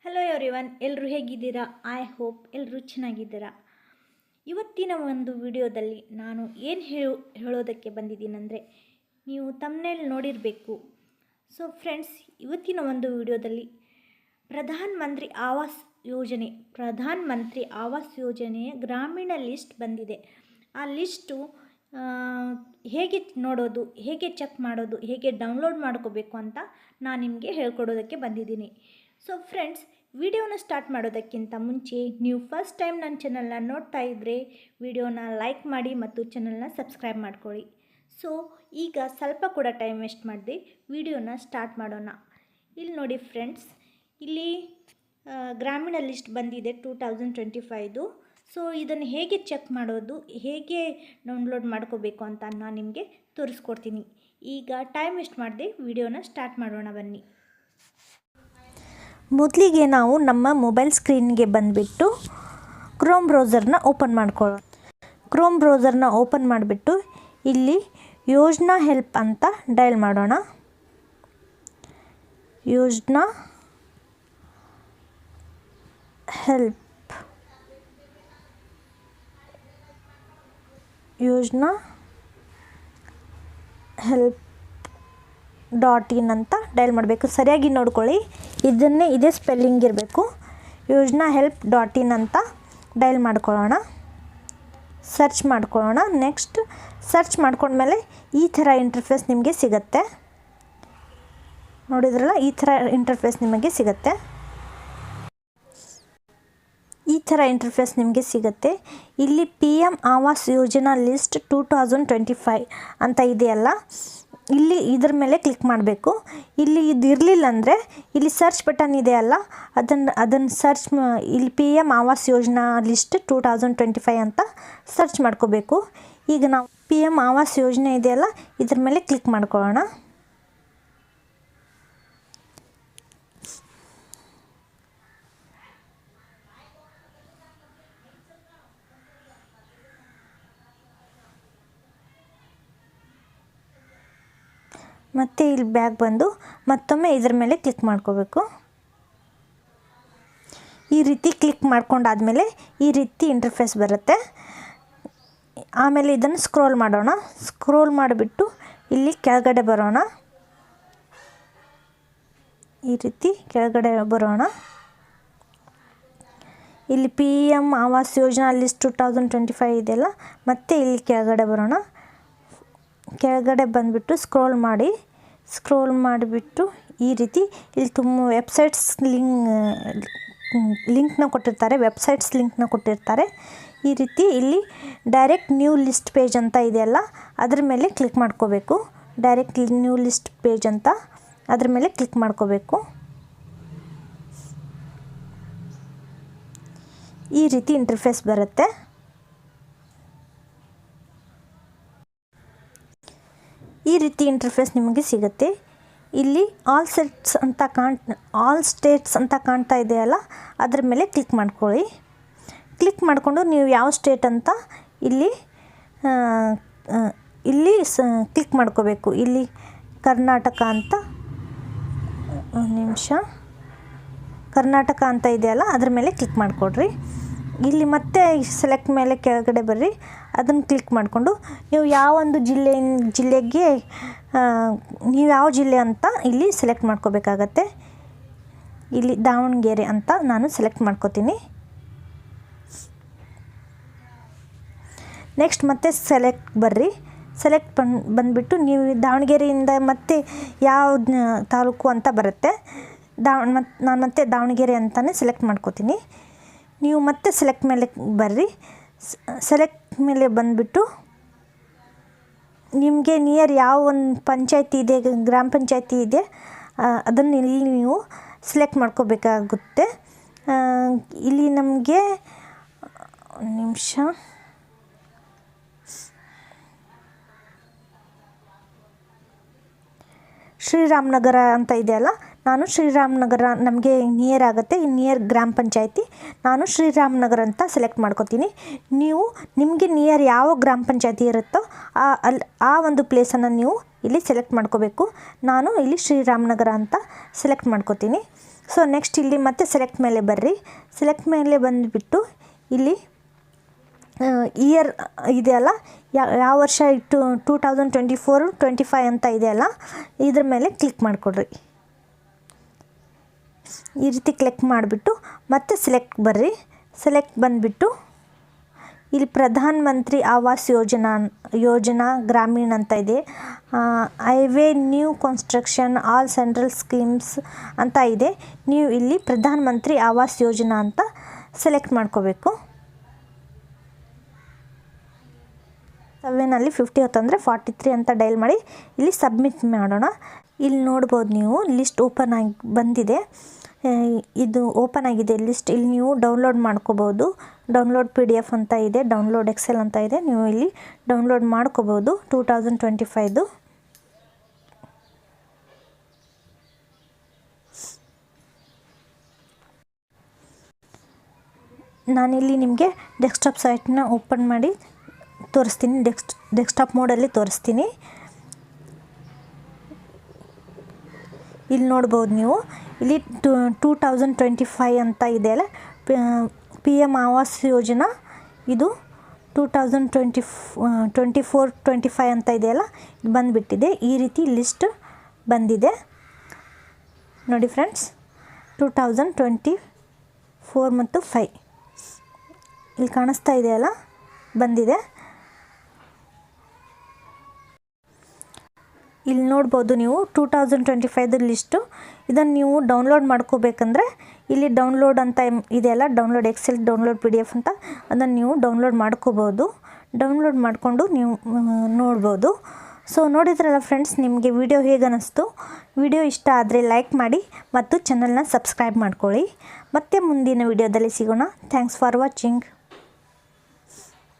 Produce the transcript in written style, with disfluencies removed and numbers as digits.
Hello everyone, ಎಲ್ಲರೂ ಹೇಗಿದ್ದೀರಾ? I hope ಎಲ್ಲರೂ ಚೆನ್ನಾಗಿದ್ದೀರಾ. ಇವತ್ತಿನ ಒಂದು ವಿಡಿಯೋದಲ್ಲಿ ನಾನು ಏನು ಹೇಳೋದಕ್ಕೆ ಬಂದಿದ್ದೀನಂದರೆ, ನೀವು ಥಂಬ್ನೇಲ್ ನೋಡಿರಬೇಕು. ಸೊ ಫ್ರೆಂಡ್ಸ್, ಇವತ್ತಿನ ಒಂದು ವಿಡಿಯೋದಲ್ಲಿ ಪ್ರಧಾನ ಮಂತ್ರಿ ಆವಾಸ್ ಯೋಜನೆಯ ಗ್ರಾಮೀಣ ಲಿಸ್ಟ್ ಬಂದಿದೆ. ಆ ಲಿಸ್ಟು ಹೇಗೆ ನೋಡೋದು, ಹೇಗೆ ಚೆಕ್ ಮಾಡೋದು, ಹೇಗೆ ಡೌನ್ಲೋಡ್ ಮಾಡ್ಕೋಬೇಕು ಅಂತ ನಾನು ನಿಮಗೆ ಹೇಳ್ಕೊಡೋದಕ್ಕೆ ಬಂದಿದ್ದೀನಿ. ಸೊ ಫ್ರೆಂಡ್ಸ್, ವಿಡಿಯೋನ ಸ್ಟಾರ್ಟ್ ಮಾಡೋದಕ್ಕಿಂತ ಮುಂಚೆ ನೀವು ಫಸ್ಟ್ ಟೈಮ್ ನನ್ನ ಚಾನಲ್ನ ನೋಡ್ತಾ ಇದ್ದರೆ ವಿಡಿಯೋನ ಲೈಕ್ ಮಾಡಿ ಮತ್ತು ಚಾನಲ್ನ ಸಬ್ಸ್ಕ್ರೈಬ್ ಮಾಡ್ಕೊಳ್ಳಿ. ಸೊ ಈಗ ಸ್ವಲ್ಪ ಕೂಡ ಟೈಮ್ ವೇಸ್ಟ್ ಮಾಡದೆ ವಿಡಿಯೋನ ಸ್ಟಾರ್ಟ್ ಮಾಡೋಣ. ಇಲ್ಲಿ ನೋಡಿ ಫ್ರೆಂಡ್ಸ್, ಇಲ್ಲಿ ಗ್ರಾಮೀಣ ಲಿಸ್ಟ್ ಬಂದಿದೆ 2025. ಸೊ ಇದನ್ನು ಹೇಗೆ ಚೆಕ್ ಮಾಡೋದು, ಹೇಗೆ ಡೌನ್ಲೋಡ್ ಮಾಡ್ಕೋಬೇಕು ಅಂತ ನಾನು ನಿಮಗೆ ತೋರಿಸ್ಕೊಡ್ತೀನಿ. ಈಗ ಟೈಮ್ ವೇಸ್ಟ್ ಮಾಡದೆ ವಿಡಿಯೋನ ಸ್ಟಾರ್ಟ್ ಮಾಡೋಣ ಬನ್ನಿ. ಮೊದಲಿಗೆ ನಾವು ನಮ್ಮ ಮೊಬೈಲ್ ಸ್ಕ್ರೀನ್ಗೆ ಬಂದುಬಿಟ್ಟು ಕ್ರೋಮ್ ಬ್ರೌಸರ್ನ ಓಪನ್ ಮಾಡಿಬಿಟ್ಟು ಇಲ್ಲಿ ಯೋಜನಾ ಹೆಲ್ಪ್ ಅಂತ ಡಯಲ್ ಮಾಡೋಣ. ಯೋಜನಾ ಹೆಲ್ಪ್ .in ಅಂತ ಡಯಲ್ ಮಾಡಬೇಕು. ಸರಿಯಾಗಿ ನೋಡ್ಕೊಳ್ಳಿ, ಇದೇ ಸ್ಪೆಲ್ಲಿಂಗ್ ಇರಬೇಕು. ಯೋಜನಾ ಹೆಲ್ಪ್ .in ಅಂತ ಡಯಲ್ ಮಾಡ್ಕೊಳ್ಳೋಣ, ಸರ್ಚ್ ಮಾಡ್ಕೊಳ್ಳೋಣ. ನೆಕ್ಸ್ಟ್ ಸರ್ಚ್ ಮಾಡ್ಕೊಂಡ್ಮೇಲೆ ಈ ಥರ ಇಂಟರ್ಫೇಸ್ ನಿಮಗೆ ಸಿಗುತ್ತೆ. ನೋಡಿದ್ರಲ್ಲ, ಈ ಥರ ಇಂಟರ್ಫೇಸ್ ನಿಮಗೆ ಸಿಗುತ್ತೆ. ಇಲ್ಲಿ PM ಆವಾಸ್ ಯೋಜನಾ ಲಿಸ್ಟ್ 2025 ಅಂತ ಇದೆಯಲ್ಲ, ಇಲ್ಲಿ ಇದ್ರ ಮೇಲೆ ಕ್ಲಿಕ್ ಮಾಡಬೇಕು. ಇಲ್ಲಿ ಇದು ಇರಲಿಲ್ಲ ಅಂದರೆ ಇಲ್ಲಿ ಸರ್ಚ್ ಬಟನ್ ಇದೆಯಲ್ಲ, ಅದನ್ನು ಇಲ್ಲಿ PM ಆವಾಸ್ ಯೋಜನಾ ಲಿಸ್ಟ್ 2025 ಅಂತ ಸರ್ಚ್ ಮಾಡ್ಕೋಬೇಕು. ಈಗ ನಾವು PM ಆವಾಸ್ ಯೋಜನೆ ಇದೆಯಲ್ಲ, ಇದ್ರ ಮೇಲೆ ಕ್ಲಿಕ್ ಮಾಡ್ಕೊಳ್ಳೋಣ. ಮತ್ತು ಇಲ್ಲಿ ಬ್ಯಾಗ್ ಬಂದು ಮತ್ತೊಮ್ಮೆ ಇದ್ರ ಮೇಲೆ ಕ್ಲಿಕ್ ಮಾಡ್ಕೋಬೇಕು. ಈ ರೀತಿ ಕ್ಲಿಕ್ ಮಾಡ್ಕೊಂಡಾದಮೇಲೆ ಈ ರೀತಿ ಇಂಟರ್ಫೇಸ್ ಬರುತ್ತೆ. ಆಮೇಲೆ ಇದನ್ನು ಸ್ಕ್ರೋಲ್ ಮಾಡಿಬಿಟ್ಟು ಇಲ್ಲಿ ಕೆಳಗಡೆ ಬರೋಣ. ಈ ರೀತಿ ಕೆಳಗಡೆ ಬರೋಣ. ಇಲ್ಲಿ PM ಆವಾಸ್ ಯೋಜನಾ ಲಿಸ್ಟ್ 2025 ಇದೆಯಲ್ಲ, ಮತ್ತೆ ಇಲ್ಲಿ ಕೆಳಗಡೆ ಬರೋಣ. ಕೆಳಗಡೆ ಬಂದುಬಿಟ್ಟು ಸ್ಕ್ರೋಲ್ ಮಾಡಿಬಿಟ್ಟು ಈ ರೀತಿ ಇಲ್ಲಿ ವೆಬ್ಸೈಟ್ಸ್ ಲಿಂಕ್ನ ಕೊಟ್ಟಿರ್ತಾರೆ. ಈ ರೀತಿ ಇಲ್ಲಿ ಡೈರೆಕ್ಟ್ ನ್ಯೂ ಲಿಸ್ಟ್ ಪೇಜ್ ಅಂತ ಇದೆಯಲ್ಲ, ಅದ್ರ ಮೇಲೆ ಕ್ಲಿಕ್ ಮಾಡ್ಕೋಬೇಕು. ಡೈರೆಕ್ಟ್ ನ್ಯೂ ಲಿಸ್ಟ್ ಪೇಜ್ ಅಂತ ಅದ್ರ ಮೇಲೆ ಕ್ಲಿಕ್ ಮಾಡ್ಕೋಬೇಕು. ಈ ರೀತಿ ಇಂಟರ್ಫೇಸ್ ಬರುತ್ತೆ. ಈ ರೀತಿ ಇಂಟರ್ಫೇಸ್ ನಿಮಗೆ ಸಿಗುತ್ತೆ. ಇಲ್ಲಿ ಆಲ್ ಸ್ಟೇಟ್ಸ್ ಅಂತ ಕಾಣ್ತಾ ಇದೆಯಲ್ಲ, ಅದ್ರ ಮೇಲೆ ಕ್ಲಿಕ್ ಮಾಡ್ಕೊಳ್ಳಿ. ಕ್ಲಿಕ್ ಮಾಡಿಕೊಂಡು ನೀವು ಯಾವ ಸ್ಟೇಟ್ ಅಂತ ಇಲ್ಲಿ ಕ್ಲಿಕ್ ಮಾಡ್ಕೋಬೇಕು. ಇಲ್ಲಿ ಕರ್ನಾಟಕ ಅಂತ, ಕರ್ನಾಟಕ ಅಂತ ಇದೆಯಲ್ಲ, ಅದ್ರ ಮೇಲೆ ಕ್ಲಿಕ್ ಮಾಡಿಕೊಡ್ರಿ. ಇಲ್ಲಿ ಮತ್ತೆ ಸೆಲೆಕ್ಟ್ ಮೇಲೆ ಕೆಳಗಡೆ ಬರ್ರಿ, ಅದನ್ನು ಕ್ಲಿಕ್ ಮಾಡಿಕೊಂಡು ನೀವು ಯಾವ ಒಂದು ಜಿಲ್ಲೆಗೆ ನೀವು ಯಾವ ಜಿಲ್ಲೆ ಅಂತ ಇಲ್ಲಿ ಸೆಲೆಕ್ಟ್ ಮಾಡ್ಕೋಬೇಕಾಗತ್ತೆ. ಇಲ್ಲಿ ದಾವಣಗೆರೆ ಅಂತ ನಾನು ಸೆಲೆಕ್ಟ್ ಮಾಡ್ಕೋತೀನಿ. ನೆಕ್ಸ್ಟ್ ಮತ್ತೆ ಸೆಲೆಕ್ಟ್ ಬಂದುಬಿಟ್ಟು ನೀವು ದಾವಣಗೆರೆಯಿಂದ ಮತ್ತೆ ಯಾವ ತಾಲೂಕು ಅಂತ ಬರುತ್ತೆ. ನಾನು ಮತ್ತೆ ದಾವಣಗೆರೆ ಅಂತಲೇ ಸೆಲೆಕ್ಟ್ ಮಾಡ್ಕೋತೀನಿ. ನೀವು ಮತ್ತೆ ಸೆಲೆಕ್ಟ್ ಮೇಲೆ ಬರ್ರಿ. ಸೆಲೆಕ್ಟ್ ಮೇಲೆ ಬಂದುಬಿಟ್ಟು ನಿಮಗೆ ನಿಯರ್ ಯಾವ ಒಂದು ಪಂಚಾಯತಿ ಇದೆ, ಗ್ರಾಮ ಪಂಚಾಯತಿ ಇದೆ, ಅದನ್ನು ಇಲ್ಲಿ ನೀವು ಸೆಲೆಕ್ಟ್ ಮಾಡ್ಕೋಬೇಕಾಗುತ್ತೆ. ಇಲ್ಲಿ ನಮಗೆ ಒಂದು ನಿಮಿಷ, ಶ್ರೀರಾಮನಗರ ಅಂತ ಇದೆಯಲ್ಲ, ನಾನು ಶ್ರೀರಾಮನಗರ ನಮಗೆ ನಿಯರ್ ಆಗುತ್ತೆ. ನಿಯರ್ ಗ್ರಾಮ ಪಂಚಾಯತಿ, ನಾನು ಶ್ರೀರಾಮನಗರ ಅಂತ ಸೆಲೆಕ್ಟ್ ಮಾಡ್ಕೋತೀನಿ. ನಿಮಗೆ ನಿಯರ್ ಯಾವ ಗ್ರಾಮ ಪಂಚಾಯತಿ ಇರುತ್ತೋ ಆ ಒಂದು ಪ್ಲೇಸನ್ನು ನೀವು ಇಲ್ಲಿ ಸೆಲೆಕ್ಟ್ ಮಾಡ್ಕೋಬೇಕು. ನಾನು ಇಲ್ಲಿ ಶ್ರೀರಾಮನಗರ ಅಂತ ಸೆಲೆಕ್ಟ್ ಮಾಡ್ಕೋತೀನಿ. ಸೊ ನೆಕ್ಸ್ಟ್ ಇಲ್ಲಿ ಮತ್ತೆ ಸೆಲೆಕ್ಟ್ ಮೇಲೆ ಬರ್ರಿ. ಸೆಲೆಕ್ಟ್ ಮೇಲೆ ಬಂದುಬಿಟ್ಟು ಇಲ್ಲಿ ಇಯರ್ ಇದೆಯಲ್ಲ, ಯಾವ ವರ್ಷ 2024-25 ಅಂತ ಇದೆಯಲ್ಲ, ಇದ್ರ ಮೇಲೆ ಕ್ಲಿಕ್ ಮಾಡಿಕೊಡ್ರಿ. ಈ ರೀತಿ ಕ್ಲಿಕ್ ಮಾಡಿಬಿಟ್ಟು ಮತ್ತೆ ಸೆಲೆಕ್ಟ್ ಬರ್ರಿ. ಸೆಲೆಕ್ಟ್ ಬಂದುಬಿಟ್ಟು ಇಲ್ಲಿ ಪ್ರಧಾನ ಮಂತ್ರಿ ಆವಾಸ್ ಯೋಜನಾ ಗ್ರಾಮೀಣ್ ಅಂತ ಇದೆ. Highway new construction all central schemes ಅಂತ ಇದೆ. ನೀವು ಇಲ್ಲಿ ಪ್ರಧಾನ ಮಂತ್ರಿ ಆವಾಸ್ ಯೋಜನಾ ಅಂತ ಸೆಲೆಕ್ಟ್ ಮಾಡ್ಕೋಬೇಕು. 7ಅಲ್ಲಿ 50 ಹೊತ್ತಂದರೆ 43 ಅಂತ ಡೈಲ್ ಮಾಡಿ ಇಲ್ಲಿ ಸಬ್ಮಿಟ್ ಮಾಡೋಣ. ಇಲ್ಲಿ ನೋಡ್ಬೋದು ನೀವು ಲಿಸ್ಟ್ ಓಪನ್ ಆಗಿ ಬಂದಿದೆ. ಇದು ಓಪನ್ ಆಗಿದೆ ಲಿಸ್ಟ್. ಇಲ್ಲಿ ನೀವು ಡೌನ್ಲೋಡ್ ಮಾಡ್ಕೋಬೋದು. ಡೌನ್ಲೋಡ್ PDF ಅಂತ ಇದೆ, ಡೌನ್ಲೋಡ್ ಎಕ್ಸೆಲ್ ಅಂತ ಇದೆ. ನೀವು ಇಲ್ಲಿ ಡೌನ್ಲೋಡ್ ಮಾಡ್ಕೋಬೋದು 2025. ನಾನಿಲ್ಲಿ ನಿಮಗೆ ಡೆಸ್ಕ್ಟಾಪ್ ಸೈಟ್ನ ಓಪನ್ ಮಾಡಿ ತೋರಿಸ್ತೀನಿ. ಡೆಸ್ಕ್ಟಾಪ್ ಮೋಡಲ್ಲಿ ತೋರಿಸ್ತೀನಿ. ಇಲ್ಲಿ ನೋಡ್ಬೋದು ನೀವು ಇಲ್ಲಿ 2025 ಅಂತ ಇದೆಯಲ್ಲ, PM ಆವಾಸ್ ಯೋಜನಾ. ಇದು 2024-25 ಅಂತ ಇದೆಯಲ್ಲ, ಇದು ಬಂದುಬಿಟ್ಟಿದೆ. ಈ ರೀತಿ ಲಿಸ್ಟ್ ಬಂದಿದೆ ನೋಡಿ ಫ್ರೆಂಡ್ಸ್. 2024 ಮತ್ತು 5 ಇಲ್ಲಿ ಕಾಣಿಸ್ತಾ ಇದೆಯಲ್ಲ, ಬಂದಿದೆ. ಇಲ್ಲಿ ನೋಡ್ಬೋದು ನೀವು 2025 ಲಿಸ್ಟು. ಇದನ್ನು ನೀವು ಡೌನ್ಲೋಡ್ ಮಾಡ್ಕೋಬೇಕಂದ್ರೆ ಇಲ್ಲಿ ಡೌನ್ಲೋಡ್ ಅಂತ ಇದೆಯಲ್ಲ, ಡೌನ್ಲೋಡ್ ಎಕ್ಸೆಲ್, ಡೌನ್ಲೋಡ್ PDF ಅಂತ, ಅದನ್ನು ನೀವು ಡೌನ್ಲೋಡ್ ಮಾಡ್ಕೋಬೋದು. ಡೌನ್ಲೋಡ್ ಮಾಡಿಕೊಂಡು ನೀವು ನೋಡ್ಬೋದು. ಸೊ ನೋಡಿದ್ರಲ್ಲ ಫ್ರೆಂಡ್ಸ್, ನಿಮಗೆ ವಿಡಿಯೋ ಹೇಗೆ ಅನ್ನಿಸ್ತು? ವಿಡಿಯೋ ಇಷ್ಟ ಆದರೆ ಲೈಕ್ ಮಾಡಿ ಮತ್ತು ಚಾನಲ್ನ ಸಬ್ಸ್ಕ್ರೈಬ್ ಮಾಡ್ಕೊಳ್ಳಿ. ಮತ್ತೆ ಮುಂದಿನ ವಿಡಿಯೋದಲ್ಲಿ ಸಿಗೋಣ. Thanks for watching.